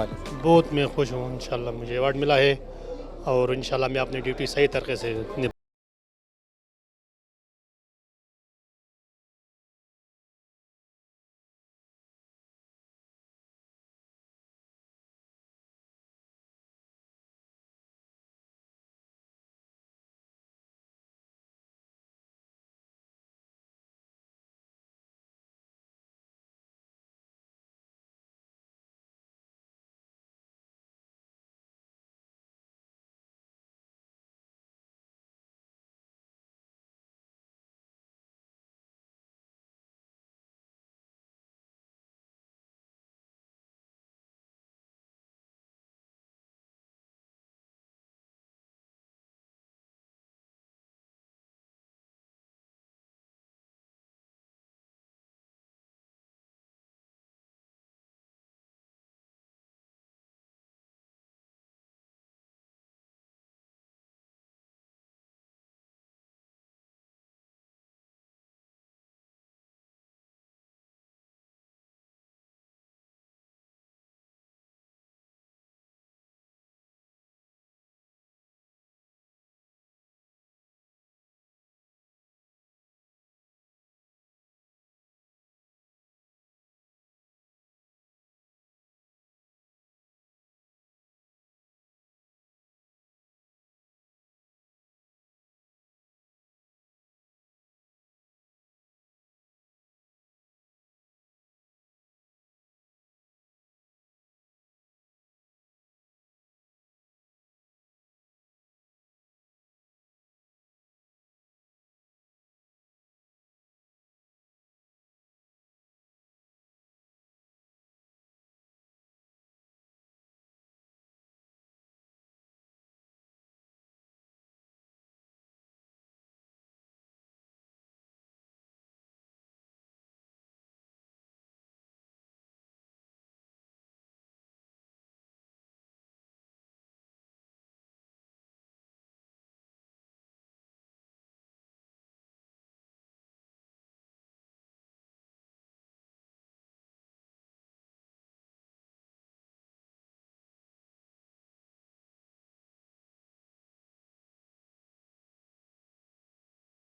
बहुत मैं खुश हूँ, इंशाल्लाह मुझे अवार्ड मिला है और इंशाल्लाह मैं अपनी ड्यूटी सही तरीके से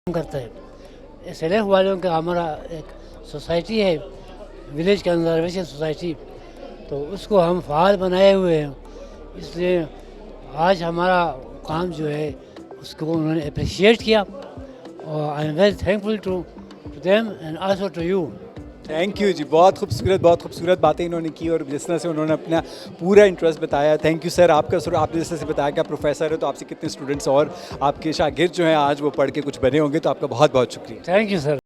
काम करता है। सेलेक्ट वालों का हमारा एक सोसाइटी है विलेज कंजर्वेशन सोसाइटी, तो उसको हम फ़ाल बनाए हुए हैं। इसलिए आज हमारा काम जो है उसको उन्होंने अप्रिशिएट किया और I am very thankful to them and also to you. Thank you जी, बहुत खूबसूरत बातें इन्होंने की और जिस तरह से उन्होंने अपना पूरा इंटरेस्ट बताया। Thank you sir. आपका सर, आपने जिस तरह से बताया कि आप प्रोफेसर है, तो आपसे कितने स्टूडेंट्स और आपके शागिर्द जो हैं आज वो पढ़ के कुछ बने होंगे, तो आपका बहुत बहुत शुक्रिया। Thank you sir.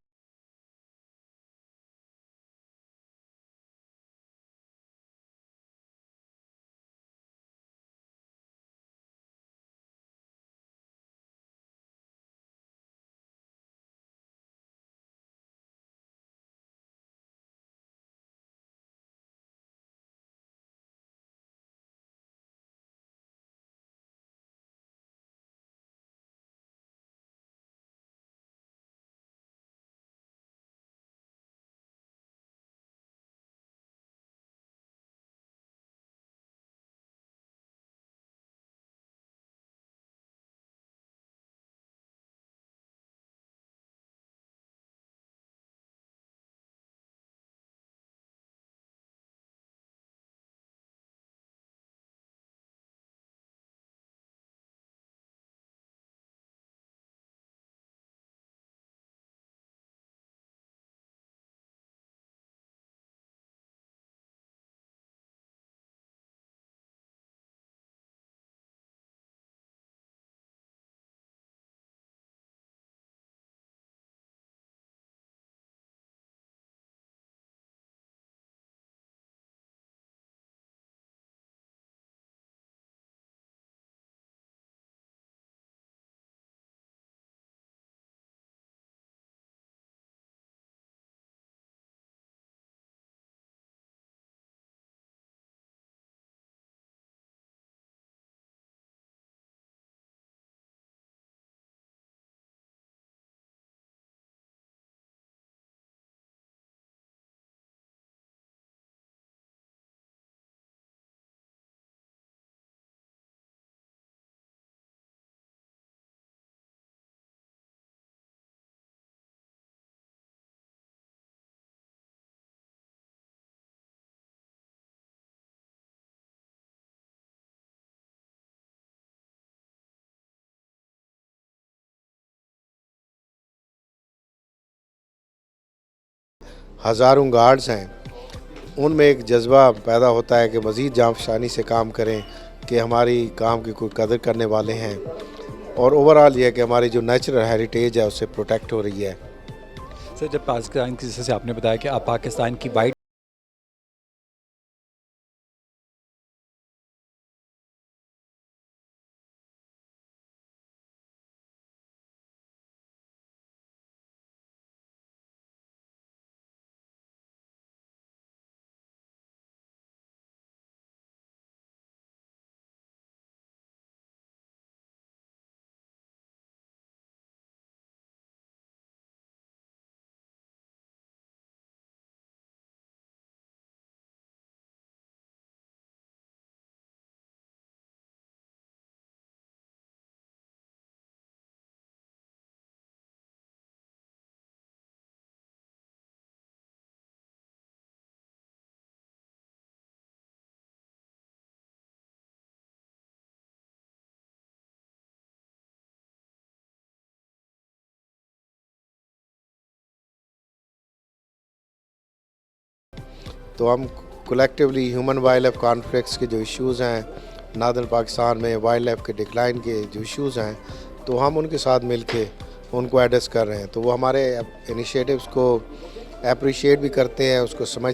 हज़ारों गार्ड्स हैं, उनमें एक जज्बा पैदा होता है कि मज़ीद जाँफशानी से काम करें, कि हमारी काम की कोई कदर करने वाले हैं, और ओवरऑल ये है कि हमारी जो नेचुरल हेरिटेज है उससे प्रोटेक्ट हो रही है। सर जब पाकिस्तान की, जैसे आपने बताया कि आप पाकिस्तान की वाइट तो हम collectively human wild life conflicts के जो इश्यूज़ हैं नार्दर्न पाकिस्तान में, वाइल्ड लाइफ के डिक्लाइन के जो इश्यूज़ हैं, तो हम उनके साथ मिलके उनको एड्रेस कर रहे हैं। तो वो हमारे इनिशिएटिव्स को अप्रिशिएट भी करते हैं, उसको समझ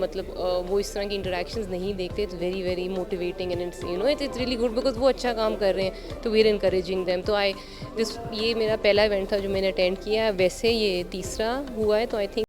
मतलब वो इस तरह की इंटरेक्शंस नहीं देखते, it's very very motivating and it's you know it's really good because वो अच्छा काम कर रहे हैं तो वी आर इनकरेजिंग देम। तो ये मेरा पहला इवेंट था जो मैंने अटेंड किया, वैसे ये तीसरा हुआ है, तो आई थिंक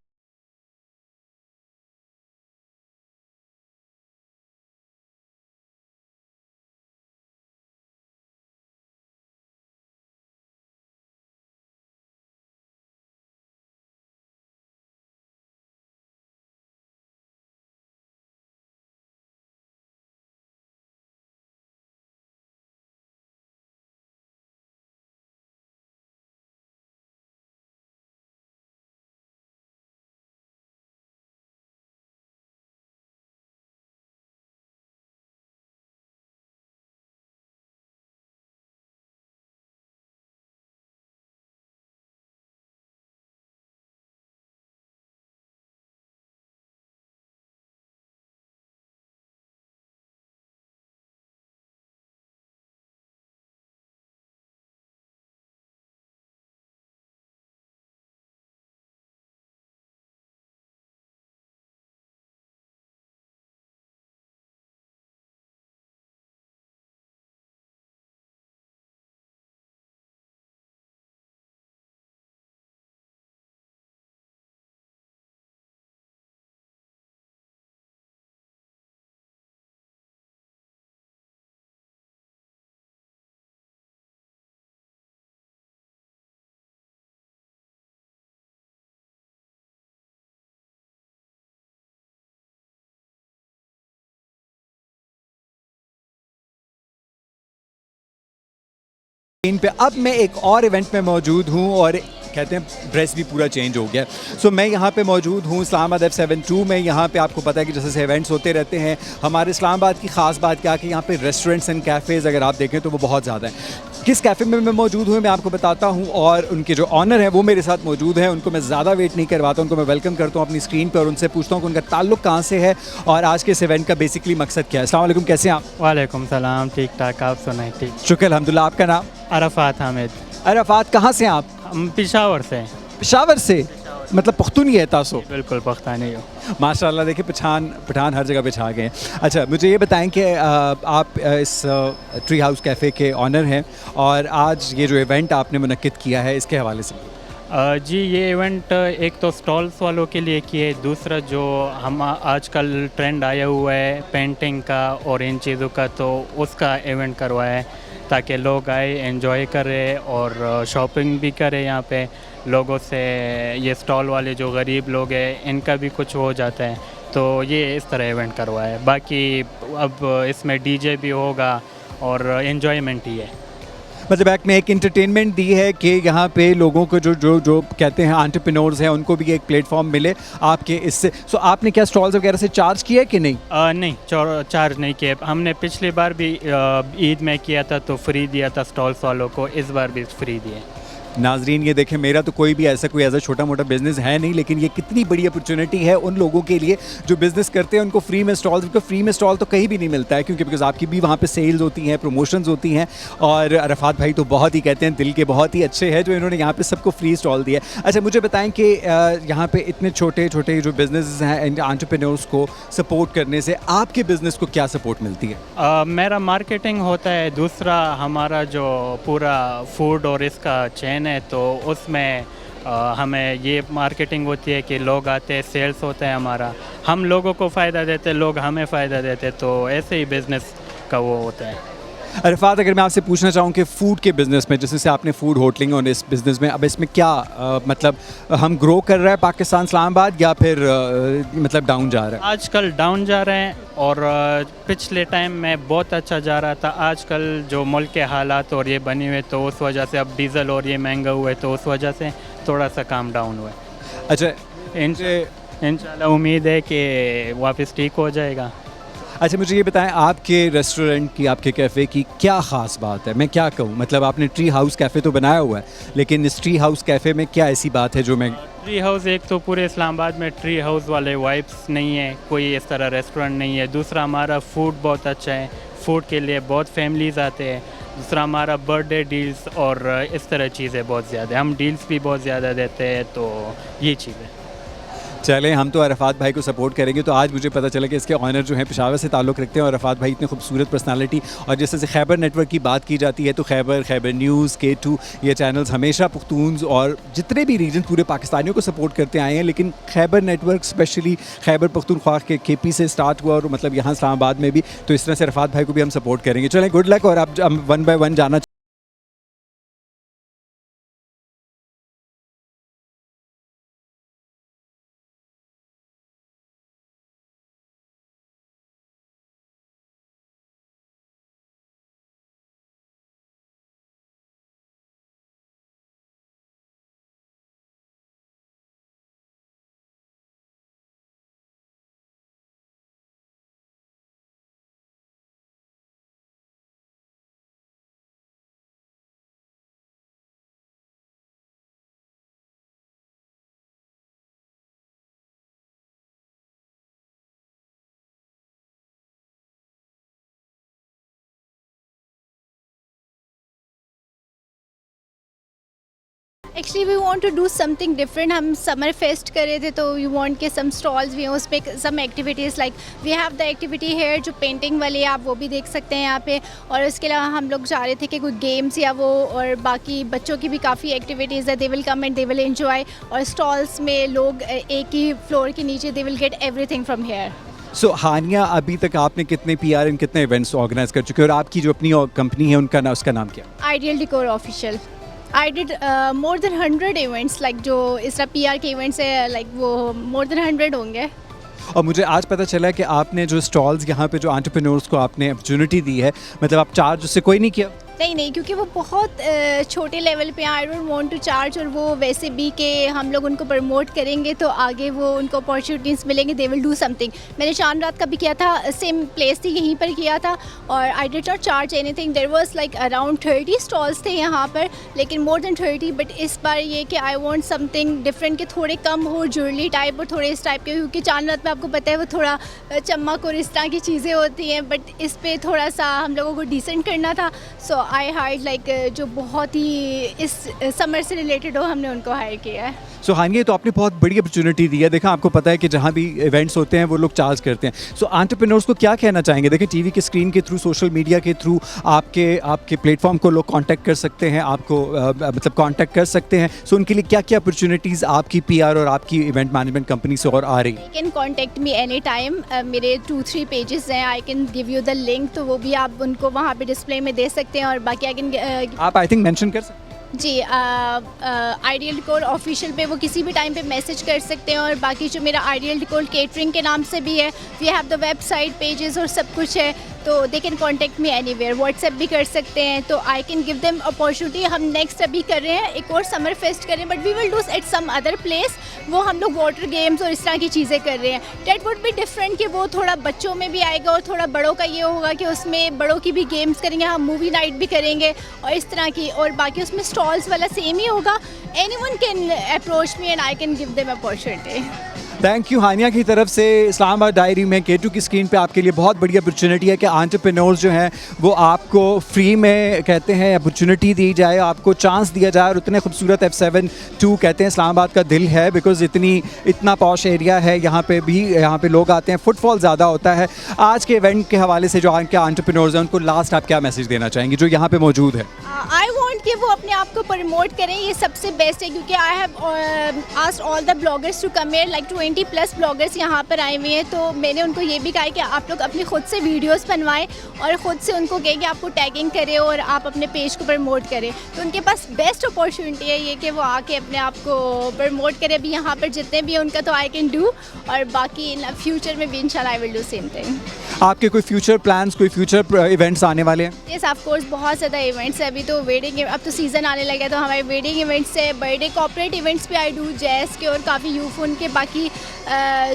इन पे अब मैं एक और इवेंट में मौजूद हूँ और कहते हैं ड्रेस भी पूरा चेंज हो गया। सो मैं यहाँ पे मौजूद हूँ इस्लामाबाद F72 में। यहाँ पे आपको पता है कि जैसे इवेंट्स होते रहते हैं। हमारे इस्लामाबाद की ख़ास बात क्या कि यहाँ पे रेस्टोरेंट्स एंड कैफ़ेज़ अगर आप देखें तो वो बहुत ज़्यादा हैं। किस कैफ़े में मैं मौजूद हूँ मैं आपको बताता हूँ, और उनके जो ऑनर हैं वो मेरे साथ मौजूद हैं। उनको मैं ज़्यादा वेट नहीं करवाता, उनको मैं वेलकम करता हूँ अपनी स्क्रीन पर और उनसे पूछता हूँ कि उनका ताल्लुक़ कहाँ से है और आज के इस इवेंट का बेसिकली मकसद क्या है। अस्सलाम वालेकुम, कैसे हैं आप? वालेकुम सलाम, ठीक ठाक, आप सुनाए? ठीक। शुक्र अल्हम्दुलिल्लाह। आपका नाम? अरफात हामिद। अरफात, कहाँ से हैं आप? हम पेशावर से हैं। पेशावर से? मतलब पख्तूनी है तासो? बिल्कुल पख्तानी हो। माशाल्लाह, देखिए पठान हर जगह पे छा गए हैं। अच्छा, मुझे ये बताएं कि आप इस ट्री हाउस कैफ़े के ऑनर हैं और आज ये जो इवेंट आपने मुनक्किद किया है इसके हवाले से। जी, ये इवेंट एक तो स्टॉल्स वालों के लिए किए, दूसरा जो हम आजकल ट्रेंड आया हुआ है पेंटिंग का और इन चीज़ों का, तो उसका इवेंट करवाया है ताकि लोग आए, एंजॉय करें और शॉपिंग भी करें यहाँ पे लोगों से। ये स्टॉल वाले जो गरीब लोग हैं इनका भी कुछ हो जाता है, तो ये इस तरह इवेंट करवाया है। बाकी अब इसमें डीजे भी होगा और एंजॉयमेंट ही है। मतलब एक में एक इंटरटेनमेंट दी है कि यहाँ पे लोगों को जो कहते हैं एंटरप्रेन्योर्स हैं उनको भी एक प्लेटफॉर्म मिले आपके इससे। सो आपने क्या स्टॉल्स वगैरह से चार्ज किया है कि नहीं? नहीं, चार्ज नहीं किया। हमने पिछली बार भी ईद में किया था तो फ्री दिया था स्टॉल्स वालों को, इस बार भी फ्री दिए। नाजरीन, ये देखें, मेरा तो कोई भी ऐसा छोटा मोटा बिज़नेस है नहीं, लेकिन ये कितनी बड़ी अपॉर्चुनिटी है उन लोगों के लिए जो बिज़नेस करते हैं। उनको फ्री में स्टॉल तो कहीं भी नहीं मिलता है, क्योंकि बिकॉज आपकी भी वहाँ पे सेल्स होती हैं, प्रमोशंस होती हैं। और अरफात भाई तो बहुत ही कहते हैं दिल के बहुत ही अच्छे हैं जो इन्होंने यहाँ पे सबको फ्री स्टॉल दिया। अच्छा, मुझे बताएं कि यहाँ पे इतने छोटे छोटे जो बिज़नेस हैं एंटरप्रेन्योर्स को सपोर्ट करने से आपके बिज़नेस को क्या सपोर्ट मिलती है? मेरा मार्केटिंग होता है, दूसरा हमारा जो पूरा फूड और इसका चेन है तो उसमें हमें ये मार्केटिंग होती है कि लोग आते हैं, सेल्स होता है हमारा, हम लोगों को फ़ायदा देते हैं, लोग हमें फ़ायदा देते हैं, तो ऐसे ही बिज़नेस का वो होता है। अरफात, अगर मैं आपसे पूछना चाहूँ कि फ़ूड के बिज़नेस में, जैसे से आपने फ़ूड होटलिंग और इस बिज़नेस में, अब इसमें क्या मतलब हम ग्रो कर रहे हैं पाकिस्तान इस्लामाबाद या फिर मतलब डाउन जा रहा है? आजकल डाउन जा रहे हैं और पिछले टाइम में बहुत अच्छा जा रहा था। आजकल जो मुल्क के हालात और ये बने हुए तो उस वजह से अब डीज़ल और ये महंगा हुआ है तो उस वजह से थोड़ा सा काम डाउन हुआ है। अच्छा, इंशाल्लाह उम्मीद है कि वापस ठीक हो जाएगा। अच्छा, मुझे ये बताएं, आपके रेस्टोरेंट की, आपके कैफ़े की क्या ख़ास बात है? मैं क्या कहूँ, मतलब आपने ट्री हाउस कैफ़े तो बनाया हुआ है, लेकिन इस ट्री हाउस कैफ़े में क्या ऐसी बात है जो मैं... ट्री हाउस, एक तो पूरे इस्लामाबाद में ट्री हाउस वाले वाइब्स नहीं है, कोई इस तरह रेस्टोरेंट नहीं है। दूसरा, हमारा फूड बहुत अच्छा है, फूड के लिए बहुत फैमिलीज़ आते हैं। दूसरा, हमारा बर्थडे डील्स और इस तरह चीज़ें बहुत ज़्यादा, हम डील्स भी बहुत ज़्यादा देते हैं, तो ये चीज़ है। चलें, हम तो अरफात भाई को सपोर्ट करेंगे। तो आज मुझे पता चला कि इसके ऑनर जो हैं पेशावर से ताल्लुक़ रखते हैं और अरफात भाई इतने खूबसूरत पर्सनालिटी। और जैसे से खैबर नेटवर्क की बात की जाती है तो खैबर न्यूज़, K2 ये चैनल्स हमेशा पुख्तून्स और जितने भी रीजन पूरे पाकिस्तानियों को सपोर्ट करते आए हैं, लेकिन खैबर नेटवर्क स्पेशली खैबर पख्तूनख्वा के KP से स्टार्ट हुआ और मतलब यहाँ इस्लामाबाद में भी, तो इस तरह से अरफात भाई को भी हम सपोर्ट करेंगे। चलें, गुड लक। और अब हम 1 by 1 जाना actually we want to do something different. हम समर फेस्ट कर रहे थे तो वी वांट के सम स्टॉल्स भी हैं, उस पर some activities like we have the activity here जो पेंटिंग वाली है, आप वो भी देख सकते हैं यहाँ पे। और उसके अलावा हम लोग चाह रहे थे कि कोई गेम्स या वो और बाकी बच्चों की भी काफ़ी एक्टिविटीज़ है, they will come and they will enjoy. और स्टॉल्स में लोग एक ही फ्लोर के नीचे they will get everything from here. So Hania, अभी तक आपने कितने PR एंड कितने इवेंट्स ऑर्गेनाइज कर चुके हैं और आपकी जो अपनी कंपनी है उनका उसका नाम क्या? Ideal decor official. I did more than 100 events, like जो इस तरह PR के इवेंट्स है, लाइक वो मोर देन 100 होंगे। और मुझे आज पता चला कि आपने जो स्टॉल्स यहाँ पे जो एंटरप्रेन्योर्स को आपने अपॉर्चुनिटी दी है, मतलब आप चार्ज उससे कोई नहीं किया? नहीं, क्योंकि वो बहुत छोटे लेवल पे I don't want to charge. और वो वैसे भी कि हम लोग उनको प्रमोट करेंगे तो आगे वो उनको अपॉर्चुनिटीज़ मिलेंगे, दे विल डू समथिंग। मैंने चांद रात का भी किया था, सेम प्लेस थी, यहीं पर किया था और I did not charge anything. There was like around 30 stalls थे यहाँ पर, लेकिन मोर देन 30। बट इस बार ये कि आई वांट समथिंग डिफरेंट, के थोड़े कम हो, ज्वेलरी टाइप और थोड़े इस टाइप के, क्योंकि चांद रात में आपको पता है वो थोड़ा चमक और इस तरह की चीज़ें होती हैं। बट इस पर थोड़ा सा हम लोगों को डिसेंट करना था, सो आई हायर्ड लाइक जो बहुत ही इस समर से रिलेटेड हो, हमने उनको हायर किया है। सो हानिया, तो आपने बहुत बड़ी अपॉर्चुनिटी दी है। देखा, आपको पता है कि जहाँ भी इवेंट्स होते हैं वो लोग चार्ज करते हैं। सो एंटरप्रेन्योर्स को क्या कहना चाहेंगे? देखिए, TV के स्क्रीन के थ्रू, सोशल मीडिया के थ्रू आपके प्लेटफॉर्म को लोग कांटेक्ट कर सकते हैं, आपको मतलब कांटेक्ट कर सकते हैं। सो उनके लिए क्या क्या अपॉर्चुनिटीज़ आपकी PR और आपकी इवेंट मैनेजमेंट कंपनी से और आ रही? You can contact me any time. मेरे 2-3 पेजेस हैं, आई can give you the link, तो वो भी आप उनको वहाँ पे डिस्प्ले में दे सकते हैं। और बाकी आई कैन आप आई थिंक मेंशन कर सकते हैं। जी, आइडियल डेकोर ऑफिशियल पे वो किसी भी टाइम पे मैसेज कर सकते हैं। और बाकी जो मेरा आइडियल डेकोर केटरिंग के नाम से भी है, we have the website, pages और सब कुछ है, तो they can contact me anywhere. WhatsApp भी कर सकते हैं, तो I can give them opportunity. हम नेक्स्ट अभी कर रहे हैं एक और समर फेस्ट कर रहे हैं, but we will do at some other place. वो हम लोग वाटर गेम्स और इस तरह की चीज़ें कर रहे हैं। डेट वुड बी डिफरेंट, कि वो थोड़ा बच्चों में भी आएगा और थोड़ा बड़ों का ये होगा कि उसमें बड़ों की भी गेम्स करेंगे, हम मूवी नाइट भी करेंगे और इस तरह की। और बाकी उसमें स्टॉल्स वाला सेम ही होगा। Anyone can approach me and I can give them opportunity. Thank you Hania की तरफ से। इस्लामाबाद डायरी में K2 की स्क्रीन पे आपके लिए बहुत बड़ी अपॉर्चुनिटी है कि एंटरप्रेन्योर्स जो हैं वो आपको फ्री में कहते हैं अपॉर्चुनिटी दी जाए, आपको चांस दिया जाए। और उतने खूबसूरत F7-2 कहते हैं इस्लामाबाद का दिल है, बिकॉज इतना पॉश एरिया है, यहाँ पे लोग आते हैं, फुटफॉल ज़्यादा होता है। आज के इवेंट के हवाले से जो आज के एंटरप्रेन्योर्स हैं उनको लास्ट आप क्या मैसेज देना चाहेंगे जो यहाँ पे मौजूद है? आई वॉन्ट कि वो अपने आप को प्रमोट करें, ये सबसे बेस्ट है। क्योंकि I have asked all the bloggers to come here, like 20+ bloggers यहाँ पर आए हुए हैं। तो मैंने उनको ये भी कहा कि आप लोग अपनी खुद से वीडियोस बनवाएं और ख़ुद से उनको कहें कि आपको टैगिंग करें और आप अपने पेज को प्रमोट करें। तो उनके पास बेस्ट अपॉर्चुनिटी है ये कि वो आके अपने आप को प्रमोट करें। अभी यहाँ पर जितने भी हैं उनका तो आई कैन डू, और बाकी इन फ्यूचर में भी इंशाल्लाह I will do same thing. आपके कोई फ्यूचर प्लान्स, कोई फ्यूचर इवेंट्स आने वाले हैं? यस, ऑफ कोर्स, बहुत ज़्यादा इवेंट्स है। अभी तो वेडिंग, अब तो सीज़न आने लगा, तो हमारे वेडिंग इवेंट्स है, बर्थडे कॉर्पोरेट इवेंट्स भी आई डू, जैज़ के और काफ़ी यूफोन के, बाकी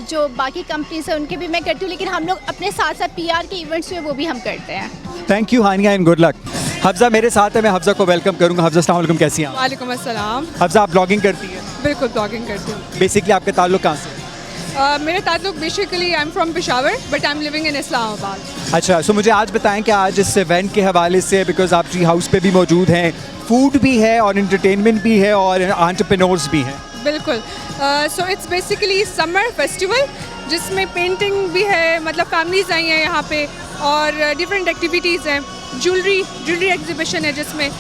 जो बाकी कंपनीज है उनके भी मैं करती हूँ। लेकिन हम लोग अपने साथ साथ PR के इवेंट्स में वो भी हम करते हैं। Thank you Hania and good luck. Hafza मेरे साथ है, मैं हफ्ज़ा को वेलकम करूँगा। हफ्ज़ा, अस्सलाम वालेकुम, कैसी हैं? वालेकुम अस्सलाम। हफ्ज़ा, आप ब्लॉगिंग करती हैं? बिल्कुल ब्लॉगिंग करती हूँ। बेसिकली आपका ताल्लुक कहाँ से? मेरा ताल्लुक basically I am from Peshawar, but I am living in Islamabad. अच्छा, सो मुझे आज बताएं कि आज इस इवेंट के हवाले से, बिकॉज आप ट्री हाउस पे भी मौजूद हैं, फूड भी है और एंटरटेनमेंट भी है और एंटरप्रेन्योर्स भी हैं। बिल्कुल। So it's basically summer festival जिसमें पेंटिंग भी है, मतलब फैमिलीज आई हैं यहाँ पे और डिफरेंट एक्टिविटीज़ हैं, ज्वेलरी एग्जीबिशन है जिसमें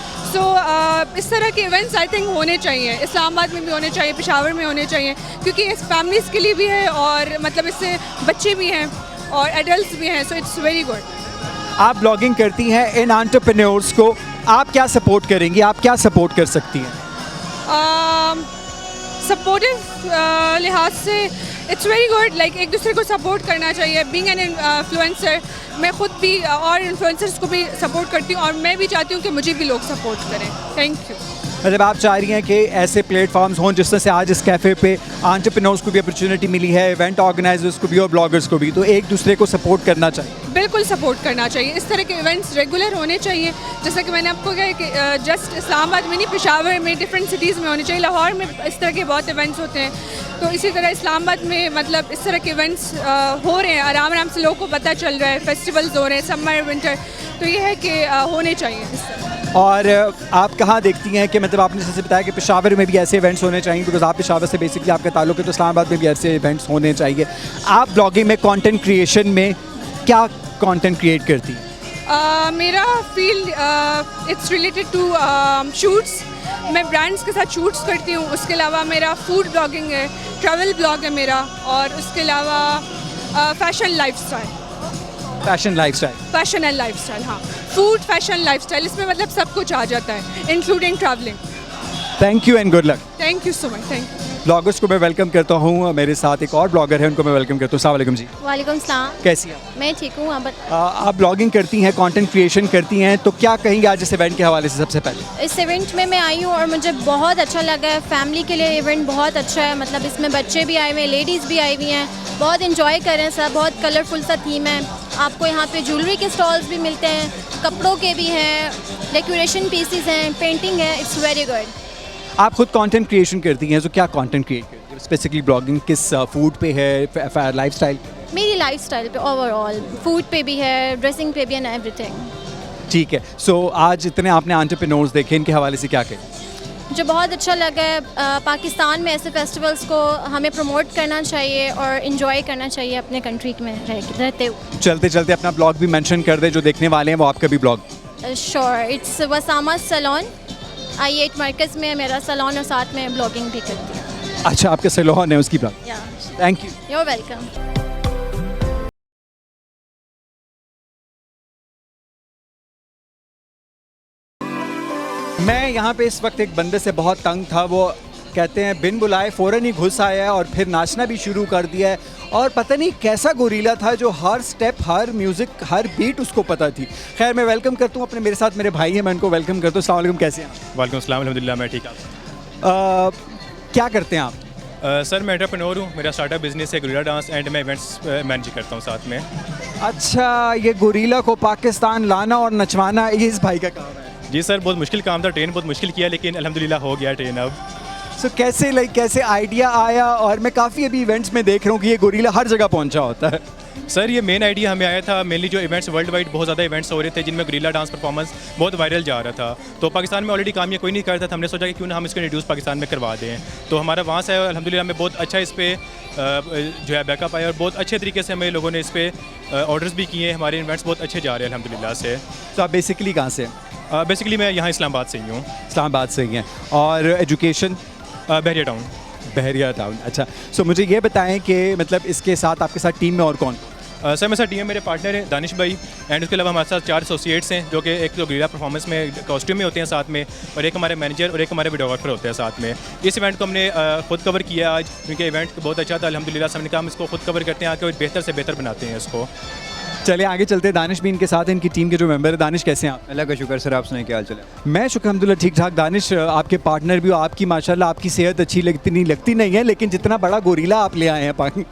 इस तरह के इवेंट्स आई थिंक होने चाहिए, इस्लामाबाद में भी होने चाहिए, पेशावर में होने चाहिए, क्योंकि इस फैमिलीज़ के लिए भी है और मतलब इससे बच्चे भी हैं और एडल्ट भी हैं, सो इट्स वेरी गुड। आप ब्लॉगिंग करती हैं, इन एंटरप्रेन्योर्स को आप क्या सपोर्ट करेंगी, आप क्या सपोर्ट कर सकती हैं? सपोर्टिव लिहाज से इट्स वेरी गुड, लाइक एक दूसरे को सपोर्ट करना चाहिए। बीइंग एन इन्फ्लुएंसर, मैं खुद भी और इन्फ्लुएंसर्स को भी सपोर्ट करती हूँ और मैं भी चाहती हूँ कि मुझे भी लोग सपोर्ट करें। Thank you. मतलब आप चाह रही हैं कि ऐसे प्लेटफॉर्म्स हों जिस तरह से आज इस कैफ़े पे एंटरप्रेन्योर्स को भी अपॉर्चुनिटी मिली है, इवेंट ऑर्गेनाइजर्स को भी और ब्लॉगर्स को भी, तो एक दूसरे को सपोर्ट करना चाहिए। बिल्कुल सपोर्ट करना चाहिए, इस तरह के इवेंट्स रेगुलर होने चाहिए। जैसा कि मैंने आपको कहा कि जस्ट इस्लामाबाद में नहीं, पेशावर में, डिफरेंट सिटीज़ में होने चाहिए। लाहौर में इस तरह के बहुत इवेंट्स होते हैं, तो इसी तरह इस्लामाबाद में मतलब इस तरह के इवेंट्स हो रहे हैं, आराम आराम से लोगों को पता चल रहा है, फेस्टिवल्स हो रहे हैं, समर विंटर, तो ये है कि होने चाहिए इस तरह। और आप कहाँ देखती हैं कि मतलब आपने जैसे बताया कि पेशावर में भी ऐसे इवेंट्स होने चाहिए, बिकॉज आप पेशावर से बेसिकली आपका ताल्लुक है, तो इस्लामाबाद में भी ऐसे इवेंट्स होने चाहिए। आप ब्लॉगिंग में, कंटेंट क्रिएशन में क्या कंटेंट क्रिएट करती हैं? मेरा field it's related to shoots, मैं ब्रांड्स के साथ शूट्स करती हूँ। उसके अलावा मेरा फूड ब्लॉगिंग है, ट्रैवल ब्लॉग है मेरा, और उसके अलावा फैशन लाइफस्टाइल एंड लाइफस्टाइल, हाँ, फूड, फैशन, लाइफस्टाइल, इसमें मतलब सब कुछ आ जाता है, including travelling. Thank you and good luck. Thank you so much. Thank you. Bloggers को मैं वेलकम करता हूँ, मेरे साथ एक और ब्लॉगर है, उनको मैं वेलकम करता हूँ। अस्सलाम वालेकुम जी। वालेकुम सलाम। कैसी हैं मैं ठीक हूँ, आप ब्लॉगिंग करती हैं, कंटेंट क्रिएशन करती हैं, तो क्या कहेंगे आज इस इवेंट के हवाले से? सबसे पहले इस इवेंट में मैं आई हूँ और मुझे बहुत अच्छा लगा है। फैमिली के लिए इवेंट बहुत अच्छा है, मतलब इसमें बच्चे भी आए हुए हैं, लेडीज़ भी आई हुई हैं, बहुत इंजॉय कर रहे हैं सब। बहुत कलरफुल सा थीम है। आपको यहाँ पे ज्वेलरी के स्टॉल्स भी मिलते हैं, कपड़ों के भी हैं, डेकोरेशन पीसेस हैं, पेंटिंग है, इट्स वेरी गुड। आप खुद कंटेंट क्रिएशन करती हैं, तो क्या कंटेंट क्रिएट करती हैं? स्पेसिफिकली ब्लॉगिंग किस फूड पे है, लाइफस्टाइल? मेरी लाइफस्टाइल पे, ओवरऑल फूड पे भी है, ड्रेसिंग पे भी है, एवरीथिंग। ठीक है। सो आज इतने आपने एंटरप्रेन्योर्स देखे, इनके हवाले से क्या कहें? जो बहुत अच्छा लगा है, पाकिस्तान में ऐसे फेस्टिवल्स को हमें प्रमोट करना चाहिए और इन्जॉय करना चाहिए अपने कंट्री में रहते हुए। चलते चलते अपना ब्लॉग भी मेंशन कर दे, जो देखने वाले हैं वो आपका भी blog. Sure, it's Wasama salon, I8 Markaz में मेरा सैलून और साथ में ब्लॉगिंग भी करती हूँ। अच्छा, आपका सैलून है, उसकी blog. Thank you. You are welcome. मैं यहाँ पे इस वक्त एक बंदे से बहुत तंग था। वो कहते हैं बिन बुलाए फ़ौरन ही घुस आया है और फिर नाचना भी शुरू कर दिया है, और पता नहीं कैसा गोरीला था जो हर स्टेप, हर म्यूज़िक, हर बीट उसको पता थी। खैर, मैं वेलकम करता हूँ अपने, मेरे साथ मेरे भाई हैं, मैं उनको वेलकम करता हूँ। अस्सलाम वालेकुम, कैसे हैं? वालेकुम अस्सलाम, अल्हम्दुलिल्लाह मैं ठीक हूँ। क्या करते हैं आप? सर मैं एंटरप्रेन्योर हूँ, मेरा स्टार्टअप बिजनेस है गोरिल्ला डांस, एंड मैं इवेंट्स मैनेज करता हूँ साथ में। अच्छा, ये गोरीला को पाकिस्तान लाना और नचवाना, ये इस भाई का काम है? जी सर, बहुत मुश्किल काम था, ट्रेन बहुत मुश्किल किया, लेकिन अल्हम्दुलिल्लाह हो गया ट्रेन अब। सो कैसे आइडिया आया? और मैं काफ़ी अभी इवेंट्स में देख रहा हूँ कि ये गोरीला हर जगह पहुँचा होता है। सर ये मेन आइडिया हमें आया था, मेनली जो इवेंट्स वर्ल्ड वाइड बहुत ज़्यादा इवेंट्स हो रहे थे जिनमें गोरिल्ला डांस परफॉर्मेंस बहुत वायरल जा रहा था, तो पाकिस्तान में ऑलरेडी काम ये कोई नहीं करता था। हमने सोचा कि क्यों ना हम इसको इंट्रोड्यूस पाकिस्तान में करवा दें, तो हमारा वहाँ से अल्हम्दुलिल्लाह हमें बहुत अच्छा इस पर जो है बैकअप आया, और बहुत अच्छे तरीके से हमें लोगों ने इस पर ऑर्डर्स भी किए। हमारे इवेंट्स बहुत अच्छे जा रहे हैं अल्हम्दुलिल्लाह से। तो आप बेसिकली कहाँ से? बेसिकली मैं यहाँ इस्लामाबाद से ही हूँ। इस्लामाबाद से ही हैं। और एजुकेशन? बहरिया टाउन। बहरिया टाउन, अच्छा। सो मुझे ये बताएं कि मतलब इसके साथ, आपके साथ टीम में और कौन? सर मेरे साथ टीम में मेरे पार्टनर हैं दानिश भाई, एंड उसके अलावा हमारे साथ 4 एसोसिएट्स हैं, जो कि एक तो गोरिल्ला परफॉर्मेंस में कॉस्ट्यूम में होते हैं साथ में, और एक हमारे मैनेजर और एक हमारे वीडियोग्राफर होते हैं साथ में। इस इवेंट को हमने खुद कवर किया आज, क्योंकि इवेंट बहुत अच्छा था अल्हम्दुलिल्लाह। हमने कहा हम इसको खुद कवर करते हैं, आके बेहतर से बेहतर बनाते हैं इसको। चलिए आगे चलते हैं। दानिश भी इनके साथ हैं, इनकी टीम के जो मेंबर है। दानिश कैसे हैं आप? अल्लाह का शुक्र सर, आप सुनाइए क्या हाल चल है? मैं शुक्र अल्हम्दुलिल्लाह ठीक ठाक। दानिश, आपके पार्टनर भी हो, आपकी माशाल्लाह आपकी सेहत अच्छी लगती नहीं है, लेकिन जितना बड़ा गोरीला आप ले आए हैं पाकि।